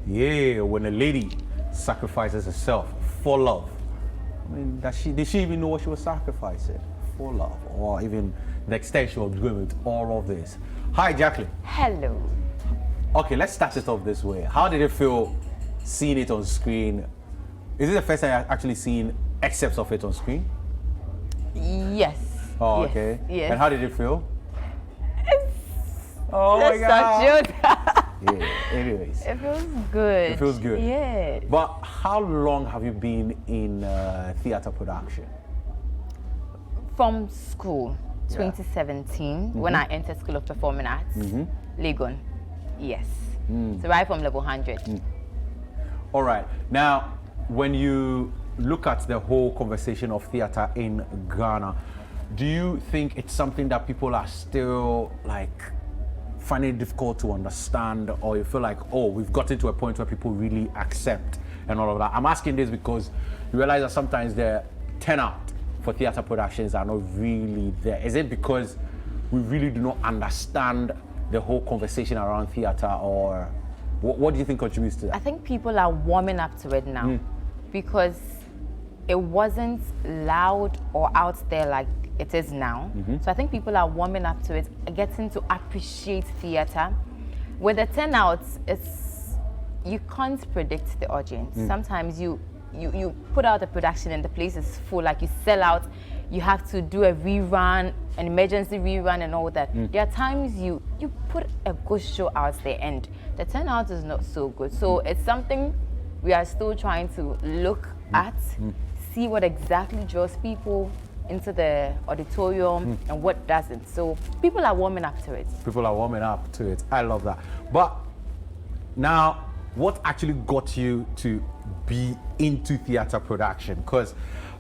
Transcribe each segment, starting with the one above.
Yeah, when a lady sacrifices herself for love. I mean, did she even know what she was sacrificing for love? Or even the extent she was going with all of this? Hi, Jacqueline. Hello. Okay, let's start it off this way. How did it feel seeing it on screen? Is it the first time you've actually seen excerpts of it on screen? Yes. Oh, yes. okay. Yes. And how did it feel? Oh my God. Yeah, anyways. It feels good. It feels good. Yeah. But how long have you been in theater production? From school, 2017, when I entered School of Performing Arts, Legon. Yes. So right from level 100. All right. Now, when you look at the whole conversation of theater in Ghana, do you think it's something that people are still like finding it difficult to understand, or you feel like, oh, we've gotten to a point where people really accept and all of that? I'm asking this because you realize that sometimes the turnout for theater productions are not really there. Is it because we really do not understand the whole conversation around theater, or what do you think contributes to that? I think people are warming up to it now because it wasn't loud or out there like it is now. So I think people are warming up to it, getting to appreciate theater. With the turnouts, you can't predict the audience. Sometimes you put out a production and the place is full, like you sell out, you have to do a rerun, an emergency rerun and all that. There are times you put a good show out there and the turnout is not so good. So it's something we are still trying to look at, see what exactly draws people into the auditorium and what doesn't. So people are warming up to it. People are warming up to it. I love that. But now, what actually got you to be into theater production? Because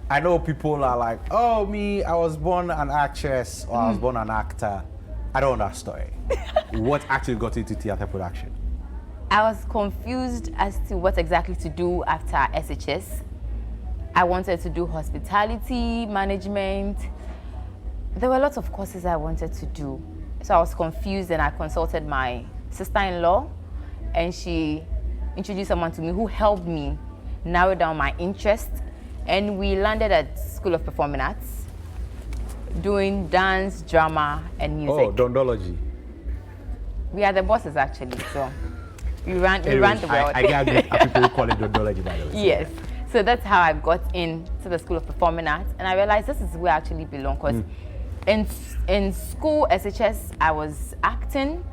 I know people are like, oh, me, I was born an actress or I was born an actor. I don't know that story. What actually got you into theater production? I was confused as to what exactly to do after SHS. I wanted to do hospitality, management. There were lots of courses I wanted to do. So I was confused and I consulted my sister-in-law and she introduced someone to me who helped me narrow down my interest. And we landed at School of Performing Arts doing dance, drama, and music. Oh, Dondology. We are the bosses actually, so we ran the world. I got people who call it Dondology, by the way. Yes. So that's how I got into the School of Performing Arts, and I realized this is where I actually belong. Because in school, SHS, I was acting,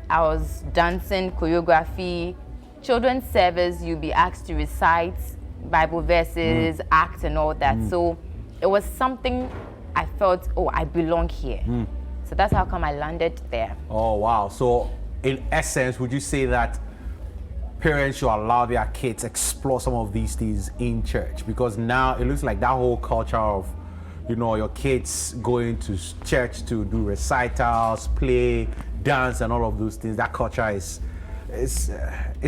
I was dancing, choreography, children's service. You'll be asked to recite Bible verses, act, and all that. So it was something I felt, oh, I belong here. So that's how come I landed there. Oh wow! So in essence, would you say that parents should allow their kids explore some of these things in church? Because now it looks like that whole culture of, you know, your kids going to church to do recitals, play, dance, and all of those things, that culture is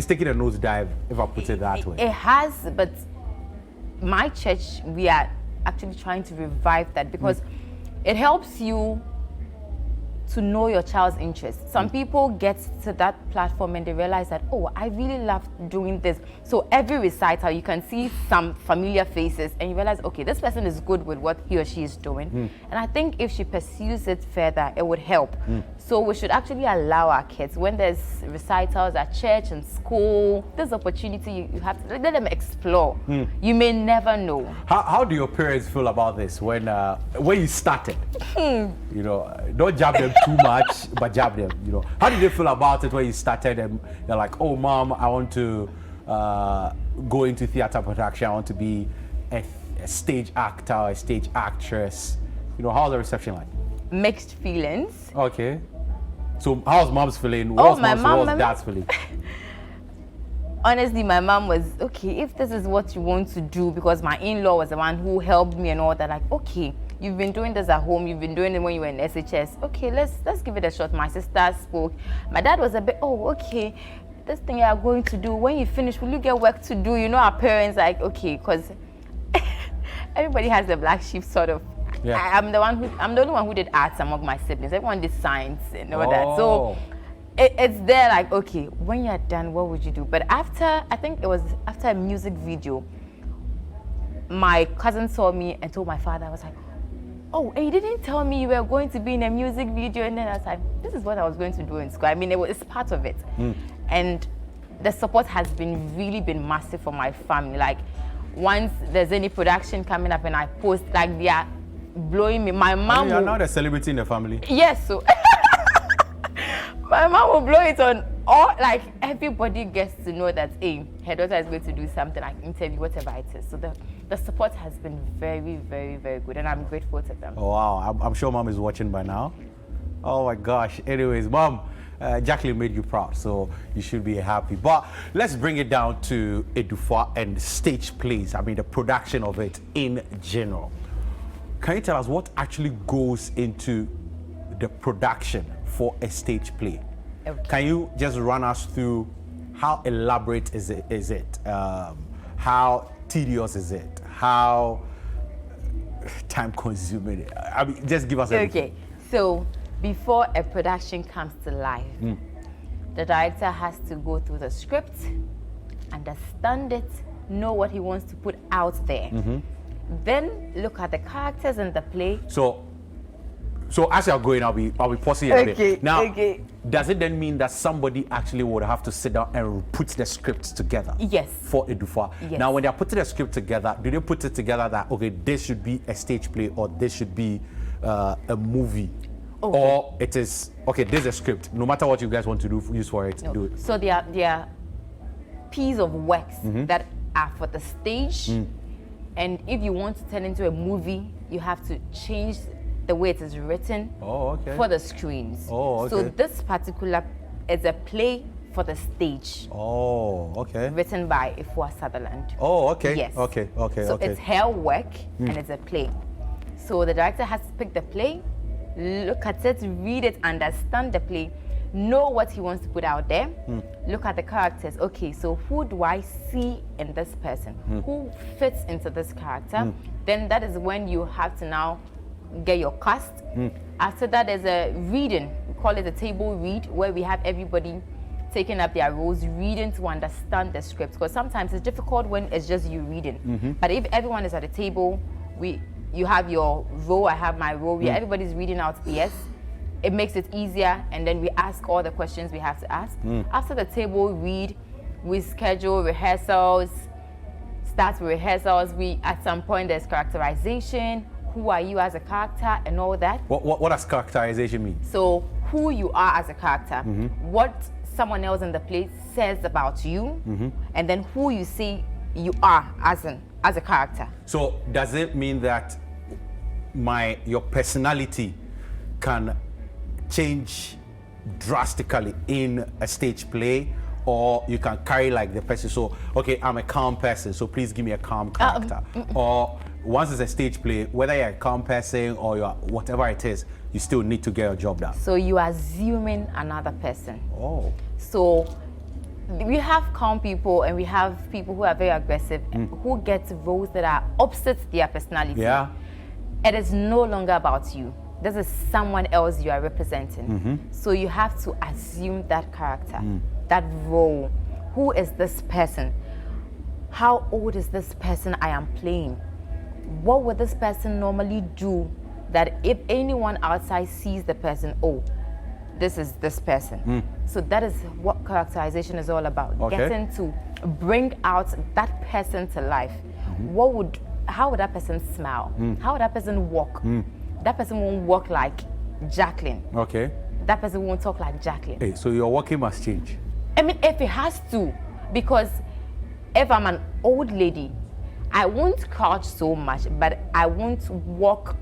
taking a nosedive, if I put it that way. It has, but my church, we are actually trying to revive that because it helps you to know your child's interests. Some people get to that platform and they realize that, oh, I really love doing this. So every recital, you can see some familiar faces and you realize, okay, this person is good with what he or she is doing. And I think if she pursues it further, it would help. So we should actually allow our kids, when there's recitals at church and school, this opportunity, you have to let them explore. You may never know. How do your parents feel about this when you started? You know, don't jab them too much, but jab them, you know. How did they feel about it when you started and they're like, oh, mom, I want to go into theater production, I want to be a stage actor, a stage actress. You know, how's the reception like? Mixed feelings. Okay. So how's mom's feeling? What's dad's feeling? Honestly, my mom was, okay, if this is what you want to do, because my in-law was the one who helped me and all that, like, okay, you've been doing this at home, you've been doing it when you were in SHS. Okay, let's give it a shot. My sister spoke. My dad was a bit, oh, okay, this thing you are going to do, when you finish, will you get work to do? You know, our parents like, okay, because everybody has the black sheep sort of. Yeah. I'm the only one who did arts among my siblings. Everyone did science and all that. So it's there like, okay, when you're done, what would you do? But after, I think it was after a music video, my cousin saw me and told my father. I was like, oh, and you didn't tell me you were going to be in a music video. And then I was like, this is what I was going to do in school. I mean, it's part of it. And the support has really been massive for my family. Like, once there's any production coming up and I post, like, they are blowing me. My mom You're now the celebrity in the family. Yes, so my mom will blow it on all, like, everybody gets to know that, hey, her daughter is going to do something, like interview, whatever it is. So the support has been very, very, very good, and I'm grateful to them. Oh, wow. I'm sure mom is watching by now. Oh my gosh. Anyways, mom, Jacqueline made you proud, so you should be happy. But let's bring it down to Edufa and stage plays. I mean, the production of it in general. Can you tell us what actually goes into the production for a stage play? Okay. Can you just run us through how elaborate is it? How tedious is it? How time consuming? I mean, just give us everything. Okay, so before a production comes to life, the director has to go through the script, understand it, know what he wants to put out there. Then look at the characters in the play. So as you're going, I'll be pausing a bit. Now, does it then mean that somebody actually would have to sit down and put the scripts together? Yes. For Edufa. Yes. Now, when they're putting the script together, do they put it together that, okay, this should be a stage play or this should be a movie? Okay. Or it is, okay, there's a script. No matter what you guys want to use for it, do it. So there are pieces of works that are for the stage. And if you want to turn into a movie, you have to change the way it is written for the screens. So this particular is a play for the stage. Written by Ifua Sutherland. Yes. So it's her work and it's a play. So the director has to pick the play, look at it, read it, understand the play, know what he wants to put out there, look at the characters. Okay, so who do I see in this person? Who fits into this character? Then that is when you have to now get your cast. After that, there's a reading. We call it a table read, where we have everybody taking up their roles, reading to understand the script. Because sometimes it's difficult when it's just you reading. But if everyone is at the table, you have your role, I have my role, everybody's reading out yes. It makes it easier, and then we ask all the questions we have to ask. After the table read, we schedule rehearsals, start with rehearsals. At some point, there's characterization. Who are you as a character and all that? What does characterization mean? So who you are as a character, what someone else in the play says about you, and then who you see you are as a character. So does it mean that your personality can change drastically in a stage play, or you can carry like the person? So okay, I'm a calm person, so please give me a calm character. Or once it's a stage play, whether you're a calm person or you're whatever it is, you still need to get your job done. So you are assuming another person. So we have calm people and we have people who are very aggressive and who get roles that are opposite their personality. It is no longer about you. This is someone else you are representing. So you have to assume that character, that role. Who is this person? How old is this person I am playing? What would this person normally do that if anyone outside sees the person, oh, this is this person. So that is what characterization is all about. Getting to bring out that person to life. How would that person smile? How would that person walk? That person won't walk like Jacqueline. That person won't talk like Jacqueline. Hey, so your walking must change. I mean, if it has to, because if I'm an old lady, I won't crouch so much, but I won't walk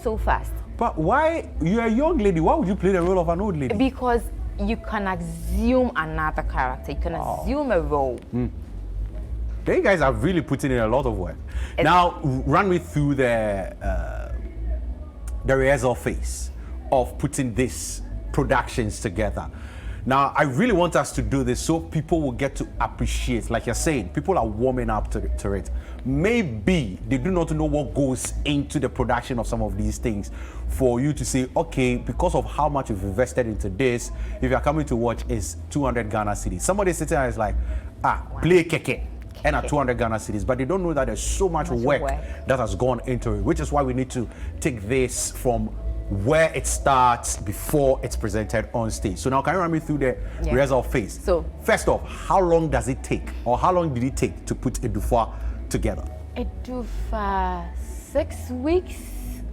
so fast. But why? You're a young lady. Why would you play the role of an old lady? Because you can assume another character. You can assume a role. You guys are really putting in a lot of work. Now, run me through the rehearsal phase of putting these productions together. Now, I really want us to do this so people will get to appreciate, like you're saying, people are warming up to it. Maybe they do not know what goes into the production of some of these things for you to say, okay, because of how much you've invested into this, if you're coming to watch, is 200 Ghana cedis. Somebody sitting there is like, play keke. And at 200 Ghana cedis, but they don't know that there's so much work that has gone into it, which is why we need to take this from where it starts before it's presented on stage. So now, can you run me through the rehearsal phase? So first off, how long does it take, or how long did it take to put a Dufa together? A Dufa, 6 weeks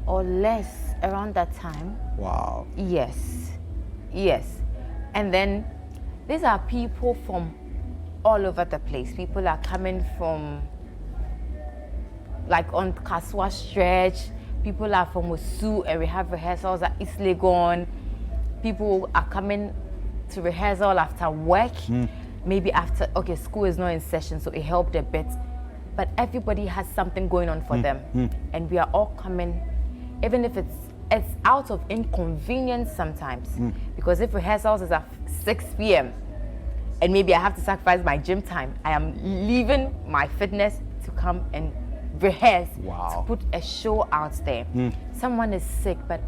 or less, around that time. Wow. Yes. And then these are people from all over the place. People are coming from, like, on Kaswa stretch. People are from Osu, and we have rehearsals at East Legon. People are coming to rehearsal after work. Maybe after, school is not in session, so it helped a bit. But everybody has something going on for them. And we are all coming, even if it's out of inconvenience sometimes. Because if rehearsals is at 6 p.m., and maybe I have to sacrifice my gym time, I am leaving my fitness to come and rehearse, to put a show out there. Someone is sick, but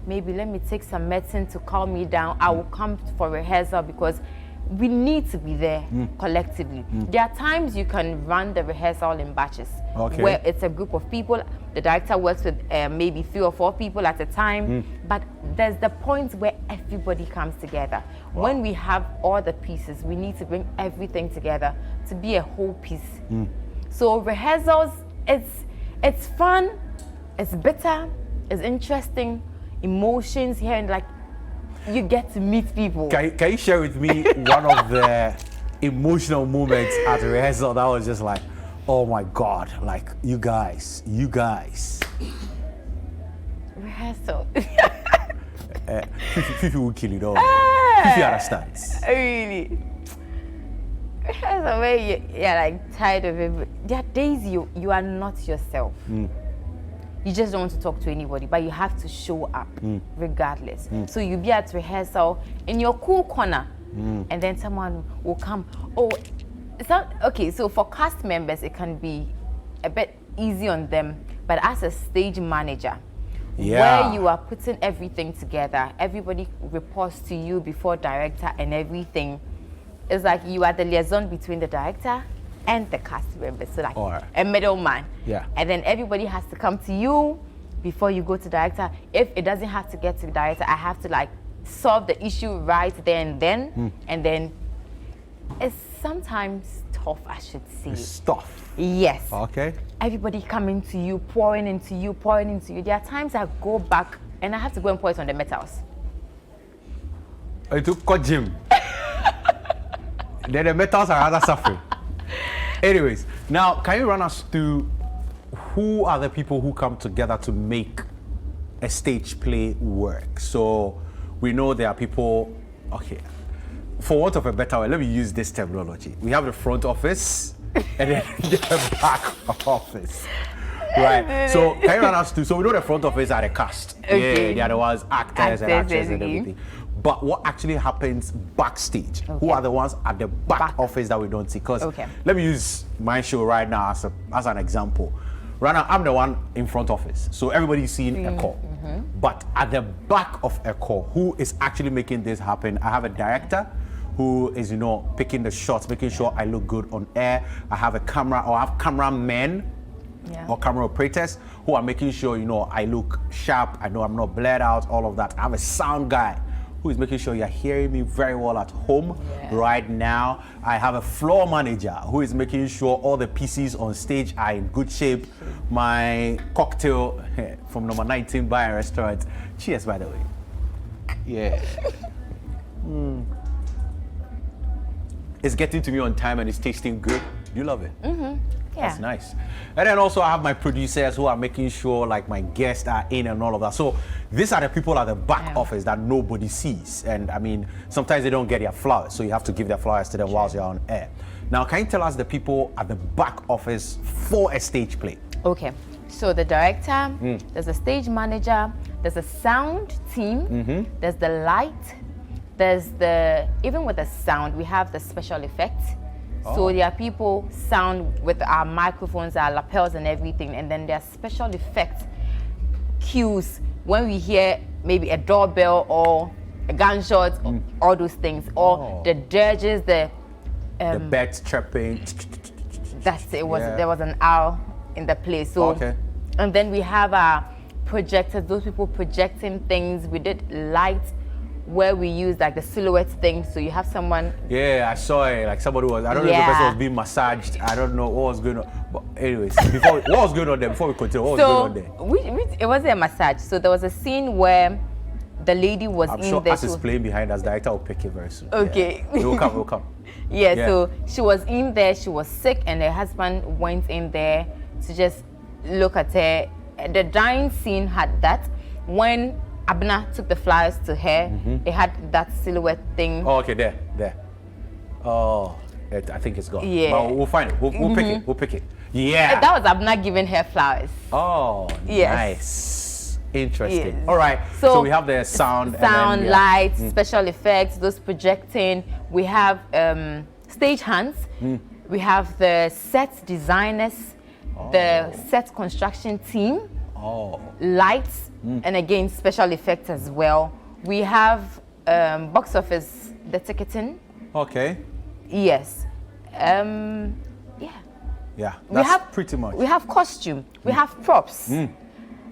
maybe let me take some medicine to calm me down. I will come for rehearsal because we need to be there collectively. There are times you can run the rehearsal in batches, where it's a group of people. The director works with maybe 3 or 4 people at a time, but there's the point where everybody comes together. When we have all the pieces, we need to bring everything together to be a whole piece. So rehearsals, it's fun, it's bitter, it's interesting, emotions here, and like, you get to meet people. Can you share with me one of the emotional moments at the rehearsal that was just like, oh my God, like, you guys. Rehearsal. Fifi will kill it all. Fifi understands. Really? Rehearsal where you're like tired of it. There are days you are not yourself. You just don't want to talk to anybody, but you have to show up regardless. So you be at rehearsal in your cool corner, and then someone will come. It's not okay. So for cast members, it can be a bit easy on them, but as a stage manager, where you are putting everything together, everybody reports to you before director and everything. It's like you are the liaison between the director and the cast members, so like a middleman. And then everybody has to come to you before you go to director. If it doesn't have to get to director, I have to like solve the issue right there and then. And then it's sometimes tough, I should say. It's tough. Yes. Okay. Everybody coming to you, pouring into you. There are times I go back and I have to go and pour it on the metals. It took gym. Then the metals are rather suffering. Anyways, now can you run us through who are the people who come together to make a stage play work? So we know there are people, for want of a better way, let me use this terminology. We have the front office and then the back office. Right. So can you run us through, so we know the front office are the cast. They are the ones, actors and actresses and everything. But what actually happens backstage? Who are the ones at the back office that we don't see? Because let me use my show right now as an example. Right now, I'm the one in front office. So everybody's seeing a call. But at the back of a call, who is actually making this happen? I have a director who is, picking the shots, making sure I look good on air. I have a camera, or I have cameramen or camera operators who are making sure, I look sharp. I know I'm not blurred out, all of that. I have a sound guy who is making sure you're hearing me very well at home right now. I have a floor manager who is making sure all the PCs on stage are in good shape. My cocktail from number 19 Bar and Restaurant. Cheers, by the way. Yeah. It's getting to me on time and it's tasting good. You love it? That's nice. And then also I have my producers who are making sure like my guests are in and all of that. So these are the people at the back office that nobody sees. And I mean, sometimes they don't get their flowers, so you have to give their flowers to them whilst you're on air. Now, can you tell us the people at the back office for a stage play? Okay, so the director, there's a stage manager, there's a sound team, there's the light, There's even with the sound, we have the special effects. So there are people sound with our microphones, our lapels and everything, and then there are special effects cues when we hear maybe a doorbell or a gunshot, all those things, or the dirges, the birds chirping. That's it. There was an owl in the place. So, and then we have our projectors. Those people projecting things. We did lights where we used like the silhouette thing. So you have someone. Yeah, I saw it. Like somebody was. I don't know if the person was being massaged. I don't know what was going on. But anyways, what was going on there? Before we continue, what was going on there? It wasn't a massage. So there was a scene where the lady was I'm in sure there. as it's playing behind us, the director will pick it very soon. Okay. Yeah. We'll come. Yeah, so she was in there, she was sick, and her husband went in there to just look at her. The dying scene had that. When Abner took the flowers to her, it had that silhouette thing. Oh, okay, there. Oh, I think it's gone. Yeah. But we'll find it. We'll pick it. We'll pick it. Yeah. That was Abner giving her flowers. Oh, yes. Nice. Interesting. Yes. All right. So we have the sound. Sound, and then, lights, special effects, those projecting. We have stage hands. We have the set designers, the set construction team, lights, and again, special effects as well. We have box office, the ticketing. Okay. Yes. Yeah, that's pretty much. We have costume. We have props.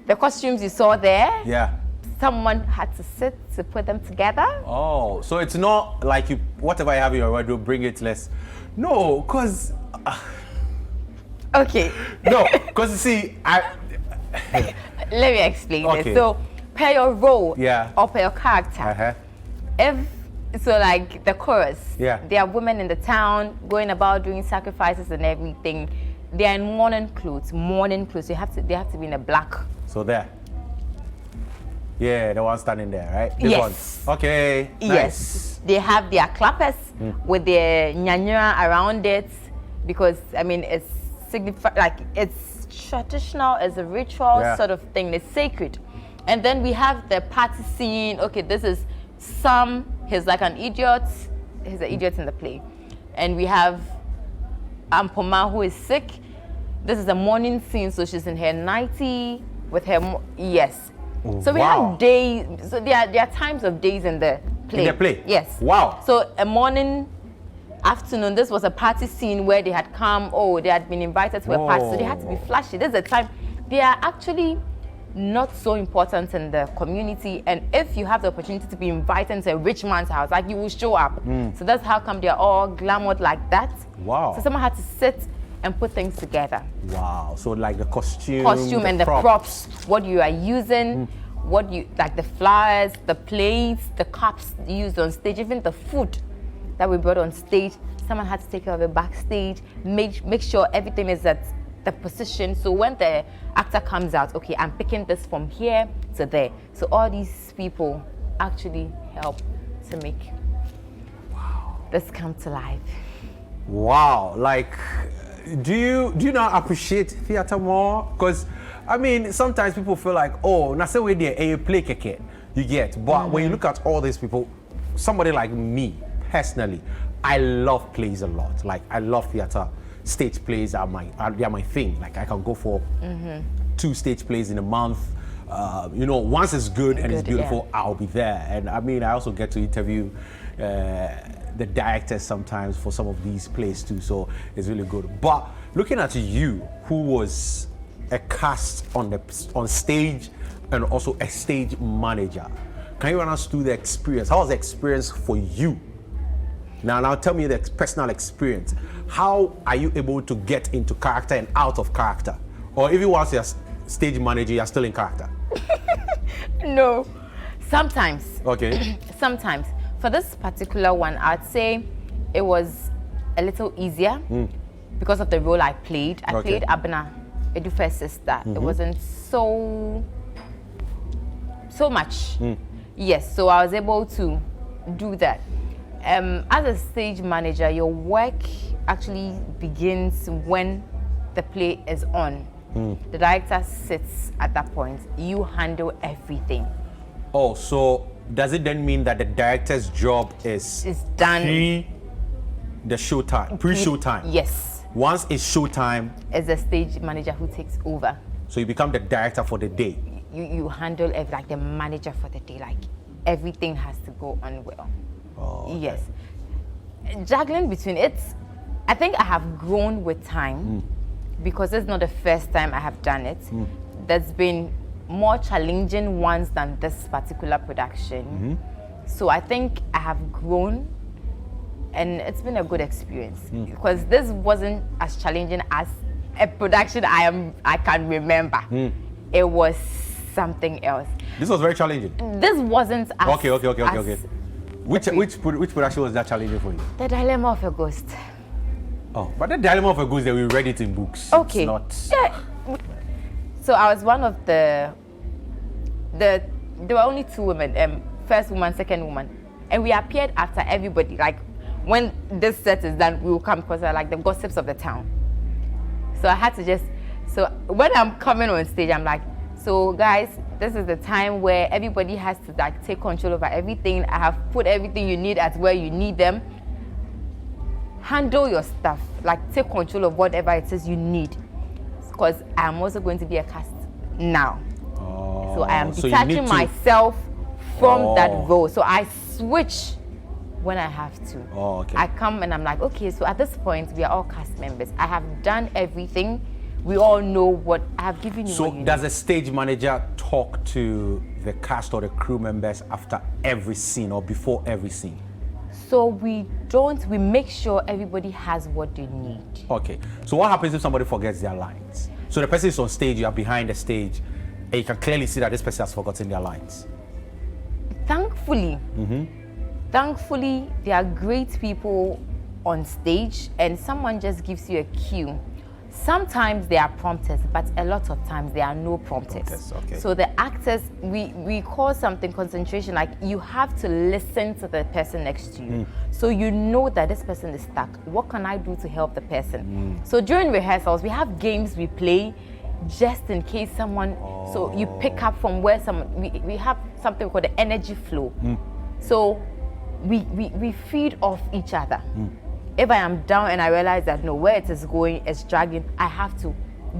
The costumes you saw there. Yeah. Someone had to sit to put them together. Oh, so it's not like you whatever you have in your wardrobe, bring it less. No, cause. Okay. No, cause you see, Let me explain Okay. this. So, per your role Yeah. or per your character, like the chorus, Yeah. there are women in the town going about doing sacrifices and everything. They are in mourning clothes. They have to be in a black. So there. Yeah, the one standing there, right? This Yes. one. Okay. Nice. Yes. They have their clappers with their nyanyura around it, because I mean it's it's traditional, it's a ritual sort of thing. It's sacred. And then we have the party scene. Okay, this is Sam. He's like an idiot. He's an idiot in the play. And we have Ampoma, who is sick. This is a morning scene, so she's in her nightie with her. Yes. So we have days. So there are times of days in the play. In the play? Yes. Wow. So a morning, afternoon. This was a party scene where they had come. Oh, they had been invited to a party, so they had to be flashy. This is a time. They are actually not so important in the community, and if you have the opportunity to be invited to a rich man's house, like, you will show up. So that's how come they're all glamoured like that. Wow. So someone had to sit and put things together. Wow. So like the costume And the props, what you are using, what you like, the flowers, the plates, the cups used on stage, even the food that we brought on stage. Someone had to take care of it backstage, make sure everything is at the position. So when the actor comes out, okay, I'm picking this from here to there. So all these people actually help to make this come to life. Wow. Like, do you not appreciate theater more? Because I mean, sometimes people feel like, oh, na say we there a play keke, you get. But when you look at all these people, somebody like me personally, I love plays a lot. Like, I love theater. Stage plays are my thing. Like, I can go for 2 stage plays in a month. Once it's good and it's beautiful, I'll be there. And I mean, I also get to interview the directors sometimes for some of these plays too, so it's really good. But looking at you, who was a cast on stage and also a stage manager, can you run us through the experience? How was the experience for you? Now tell me the personal experience. How are you able to get into character and out of character? Or if you was your stage manager, you're still in character? No, sometimes. Okay. Sometimes. For this particular one, I'd say it was a little easier because of the role I played. I played Abena, Edufe's sister. It wasn't so much. Yes, so I was able to do that. As a stage manager, your work actually begins when the play is on. The director sits at that point. You handle everything. Oh, so does it then mean that the director's job is done the showtime, pre-showtime? Yes. Once it's showtime, as a stage manager who takes over. So you become the director for the day. You handle like the manager for the day. Like everything has to go on well. Oh, okay. Yes. Juggling between I think I have grown with time because it's not the first time I have done it. There's been more challenging ones than this particular production. So I think I have grown and it's been a good experience because this wasn't as challenging as a production I can remember. It was something else. This was very challenging. This wasn't as Okay. Which production was that challenging for you? The Dilemma of a Ghost. Oh, but the Dilemma of a Ghost, we read it in books. Okay. It's not... Yeah. So I was one of there were only two women, first woman, second woman, and we appeared after everybody. Like when this set is done, we will come because we're like the gossips of the town. So I had to so when I'm coming on stage, I'm like, so guys, this is the time where everybody has to like take control over everything. I have put everything you need at where you need them. Handle your stuff, like take control of whatever it is you need. Because I'm also going to be a cast now. So I am detaching myself from that role. So I switch when I have to. Okay. I come and I'm like, okay, so at this point, we are all cast members. I have done everything. We all know what I have given you. So does a stage manager talk to the cast or the crew members after every scene or before every scene? So we make sure everybody has what they need. Okay. So what happens if somebody forgets their lines? So the person is on stage, you are behind the stage, and you can clearly see that this person has forgotten their lines. Thankfully, there are great people on stage and someone just gives you a cue. Sometimes they are prompters, but a lot of times there are no prompters. Okay. So the actors, we call something concentration, like you have to listen to the person next to you. So you know that this person is stuck. What can I do to help the person? So during rehearsals, we have games we play just in case someone, so you pick up from where someone, we have something called the energy flow. So we feed off each other. If I am down and I realize that no, where it is going is dragging, I have to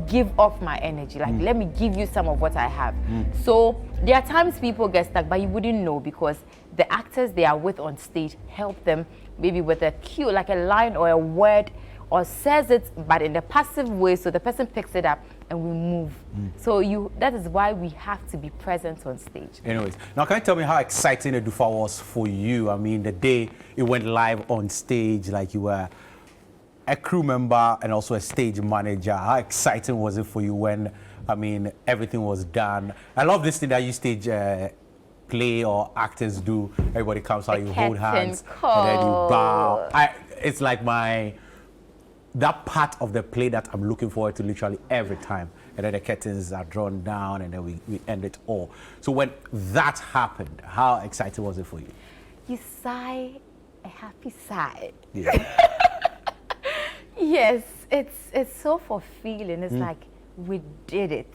give off my energy. Like, let me give you some of what I have. So there are times people get stuck, but you wouldn't know because the actors they are with on stage help them maybe with a cue, like a line or a word, or says it, but in a passive way, so the person picks it up and we move. So that is why we have to be present on stage. Anyways, now can you tell me how exciting the Dufa was for you? I mean, the day it went live on stage, like you were a crew member and also a stage manager. How exciting was it for you when, I mean, everything was done? I love this thing that you stage play or actors do. Everybody comes out, you hold hands, and then you bow. It's like that part of the play that I'm looking forward to literally every time. And then the curtains are drawn down and then we end it all. So when that happened, how exciting was it for you? You sigh a happy sigh. Yeah. Yes, it's so fulfilling. It's like we did it.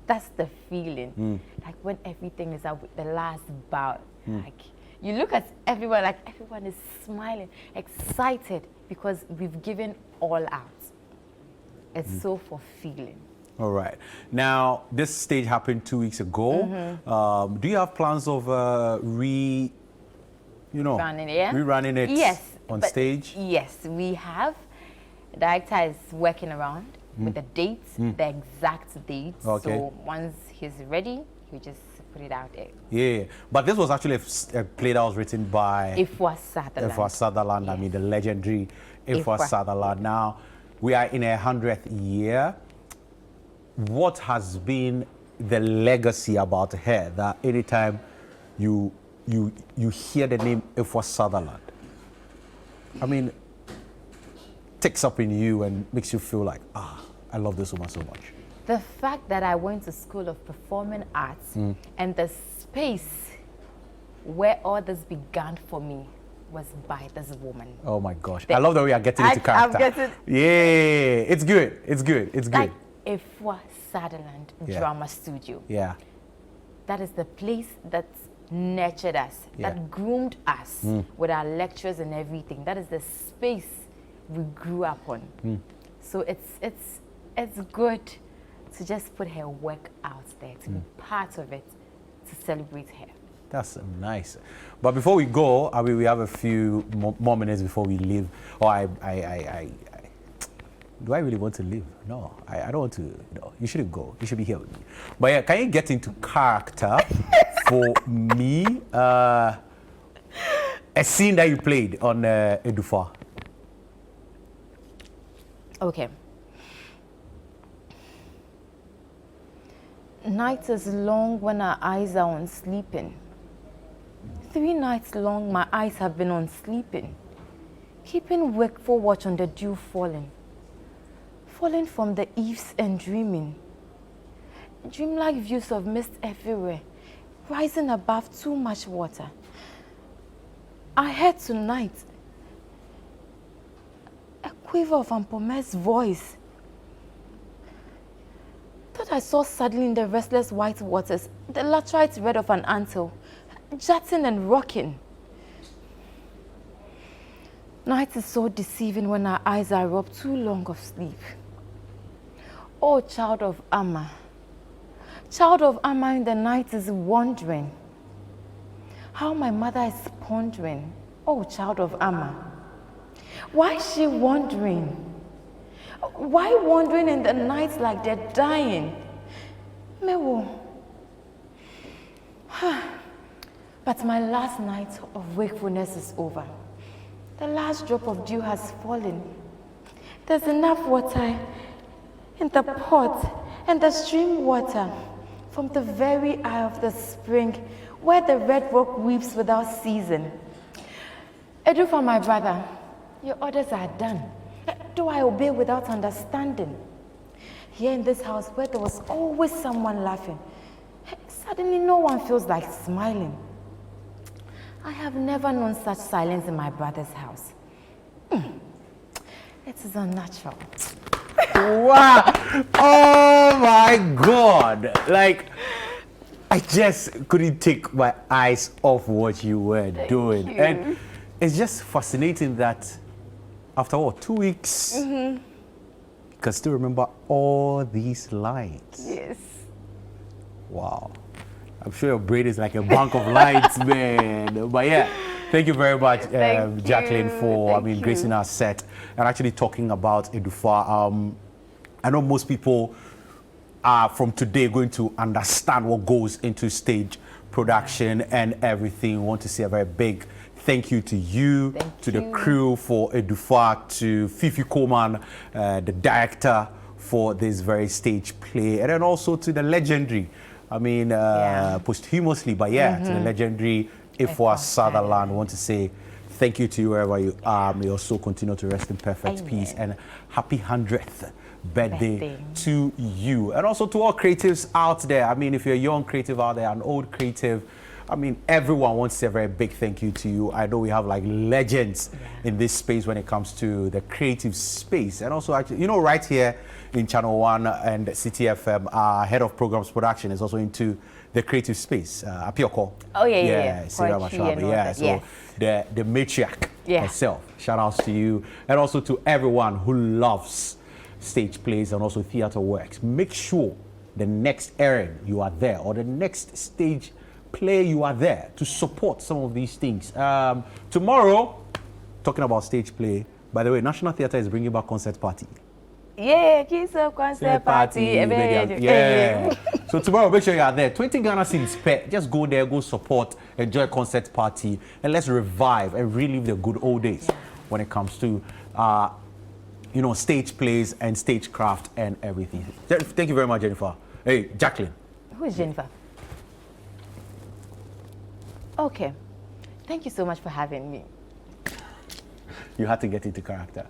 That's the feeling. Like when everything is up with the last bout. Like you look at everyone, like everyone is smiling, excited because we've given all out. It's so fulfilling. All right. Now, this stage happened 2 weeks ago. Do you have plans of rerunning it yes, on stage? Yes, we have. The director is working around with the dates, the exact dates. Okay. So once he's ready, he'll just put it out there. Yeah, but this was actually a play that was written by Ifwa Sutherland. Ifwa Sutherland, Yes. I mean, the legendary Ifwa Sutherland. Now, we are in 100th year. What has been the legacy about her that anytime you hear the name Ifwa Sutherland, I mean, takes up in you and makes you feel like, I love this woman so much? The fact that I went to School of Performing Arts and the space where all this began for me was by this woman. Oh my gosh. I love that we are getting into character. Yeah, it's good. It's good. It's good. Like Ifwa Sutherland Drama Studio. Yeah. That is the place that nurtured us, that groomed us with our lectures and everything. That is the space we grew up on. So it's good to just put her work out there, to be part of it, to celebrate her. That's nice. But before we go, I mean, we have a few more minutes before we leave. Or do I really want to leave? No, I don't want to. No, you shouldn't go. You should be here with me. But yeah, can you get into character for me? A scene that you played on Edufa. Okay. Night is long when our eyes are on sleeping. 3 nights long my eyes have been on sleeping, keeping wakeful watch on the dew falling from the eaves and dreaming. Dreamlike views of mist everywhere, rising above too much water. I heard tonight a quiver of Ampome's voice. Thought I saw suddenly in the restless white waters the laterite red of an antelope, jutting and rocking. Night is so deceiving when our eyes are robbed too long of sleep. Oh, child of Amma in the night is wondering how my mother is pondering. Oh, child of Amma, why is she wondering? Why wandering in the night like they're dying? Mewo. But my last night of wakefulness is over. The last drop of dew has fallen. There's enough water in the pot and the stream water from the very eye of the spring where the red rock weeps without season. Edufa, my brother, your orders are done. Do I obey without understanding? Here in this house where there was always someone laughing, suddenly no one feels like smiling. I have never known such silence in my brother's house. It is unnatural. Wow! Oh my God! Like, I just couldn't take my eyes off what you were doing. You. And it's just fascinating that after what, 2 weeks, you can still remember all these lines. Yes. Wow. I'm sure your brain is like a bank of lights, man. But yeah, thank you very much, Jacqueline, for gracing our set and actually talking about Edufa. I know most people are from today going to understand what goes into stage production and everything. We want to say a very big thank you to you, to the crew for Edufa, to Fifi Coleman, the director, for this very stage play, and then also to the legendary, posthumously, but to the legendary Ifwa Sutherland. I want to say thank you to you wherever you are. May your soul continue to rest in perfect peace, and happy 100th birthday to you. And also to all creatives out there. I mean, if you're a young creative out there, an old creative, I mean, everyone wants to say a very big thank you to you. I know we have like legends in this space when it comes to the creative space. And also, actually, you know, right here in Channel One and City FM, our head of programs production is also into the creative space. Apioko. Oh, yeah. So the matriarch herself. Shout outs to you. And also to everyone who loves stage plays and also theater works. Make sure the next airing you are there, or the next stage play you are there to support some of these things. Tomorrow, talking about stage play, by the way, National Theatre is bringing back concert party. Kiss of concert party. So tomorrow, make sure you are there. 20 Ghana cedis per. Just go there, go support, enjoy concert party, and let's revive and relive the good old days when it comes to stage plays and stagecraft and everything. Thank you very much, Jennifer. Hey, Jacqueline. Who is Jennifer? Okay. Thank you so much for having me. You had to get into character.